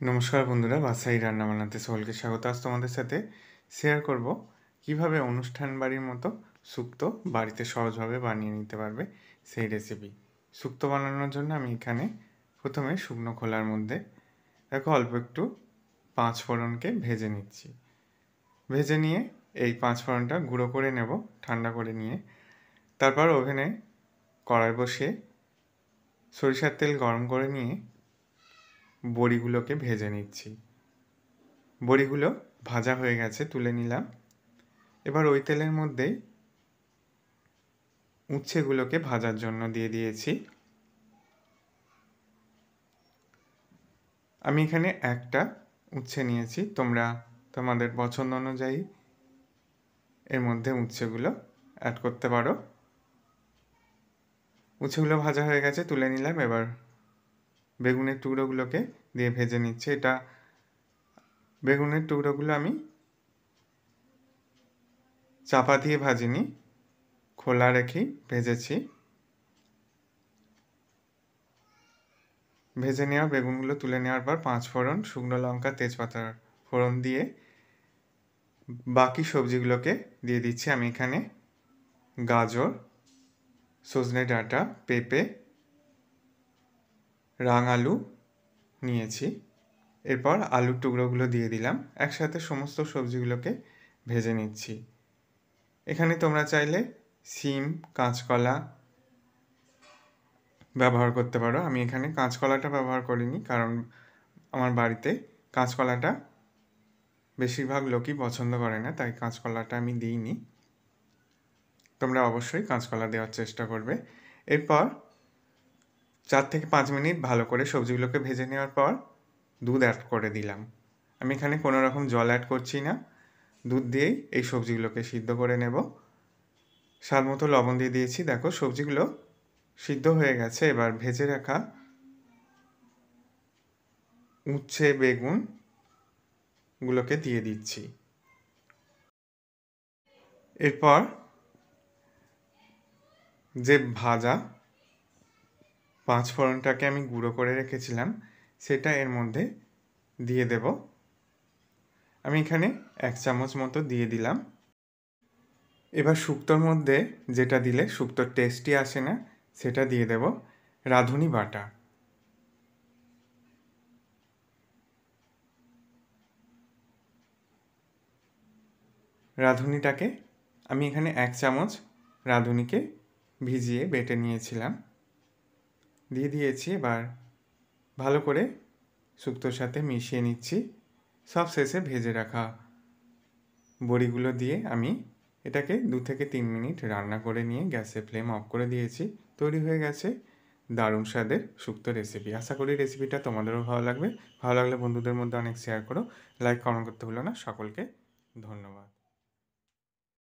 নমস্কার বন্ধুরা, বাসাই রান্না বানাতে সকলকে স্বাগত। আজ তোমাদের সাথে শেয়ার করব কিভাবে অনুষ্ঠান বাড়ির মতো শুক্তো বাড়িতে সহজভাবে বানিয়ে নিতে পারবে সেই রেসিপি। শুক্তো বানানোর জন্য আমি এখানে প্রথমে শুকনো খোলার মধ্যে দেখো অল্প একটু পাঁচ ফোড়নকে ভেজে নিচ্ছি। ভেজে নিয়ে এই পাঁচ ফোড়নটা গুঁড়ো করে নেব ঠান্ডা করে নিয়ে। তারপর ওভেনে কড়াই বসিয়ে সরিষার তেল গরম করে নিয়ে বড়িগুলোকে ভেজে নিচ্ছি। বড়িগুলো ভাজা হয়ে গেছে, তুলে নিলাম। এবার ওই তেলের মধ্যেই উচ্ছেগুলোকে ভাজার জন্য দিয়ে দিয়েছি। আমি এখানে একটা উচ্ছে নিয়েছি, তোমরা তোমাদের পছন্দ অনুযায়ী এর মধ্যে উচ্ছেগুলো অ্যাড করতে পারো। উচ্ছেগুলো ভাজা হয়ে গেছে, তুলে নিলাম। এবার বেগুনের টুকরোগুলোকে দিয়ে ভেজে নিচ্ছে। এটা বেগুনের টুকরোগুলো আমি চাপা দিয়ে ভাজিনি, খোলা রেখেই ভেজেছি। ভেজে নেওয়া বেগুনগুলো তুলে নেওয়ার পর পাঁচ ফোড়ন, শুকনো লঙ্কা, তেজপাতার ফোড়ন দিয়ে বাকি সবজিগুলোকে দিয়ে দিচ্ছি। আমি এখানে গাজর, সজনে ডাঁটা, পেঁপে, রাঙালু নিয়েছি। এরপর আলুর টুকরোগুলো দিয়ে দিলাম। একসাথে সমস্ত সবজিগুলোকে ভেজে নিচ্ছি। এখানে তোমরা চাইলে শিম, কাঁচকলা ব্যবহার করতে পারো। আমি এখানে কাঁচকলাটা ব্যবহার করিনি, কারণ আমার বাড়িতে কাঁচকলাটা বেশিরভাগ লোকই পছন্দ করে না, তাই কাঁচকলাটা আমি দিইনি। তোমরা অবশ্যই কাঁচকলা দেওয়ার চেষ্টা করবে। এরপর 4 থেকে 5 মিনিট ভালো করে সবজিগুলোকে ভেজে নেওয়ার পর দুধ অ্যাড করে দিলাম। আমি এখানে কোনো রকম জল অ্যাড করছি না, দুধ দিয়েই এই সবজিগুলোকে সিদ্ধ করে নেব। স্বাদ মতো লবণ দিয়ে দিয়েছি। দেখো সবজিগুলো সিদ্ধ হয়ে গেছে। এবার ভেজে রাখা উচ্ছে, বেগুনগুলোকে দিয়ে দিচ্ছি। এরপর যে ভাজা পাঁচ ফোড়নটাকে আমি গুঁড়ো করে রেখেছিলাম সেটা এর মধ্যে দিয়ে দেব। আমি এখানে 1 চামচ মতো দিয়ে দিলাম। এবার শুক্তোর মধ্যে যেটা দিলে শুক্তোর টেস্টই আসে না, সেটা দিয়ে দেব রাঁধুনি বাটা। রাঁধুনিটাকে আমি এখানে 1 চামচ রাঁধুনিকে ভিজিয়ে বেটে নিয়েছিলাম, দিয়ে দিয়েছি। এবার ভালো করে শুক্তোর সাথে মিশিয়ে নিচ্ছি। সব শেষে ভেজে রাখা বড়িগুলো দিয়ে আমি এটাকে 2 থেকে 3 মিনিট রান্না করে নিয়ে গ্যাসের ফ্লেম অফ করে দিয়েছি। তৈরি হয়ে গেছে দারুণ স্বাদের শুক্তো রেসিপি। আশা করি রেসিপিটা তোমাদেরও ভালো লাগবে। ভালো লাগলে বন্ধুদের মধ্যে অনেক শেয়ার করো, লাইক কমেন্ট করতে ভুলো না। সকলকে ধন্যবাদ।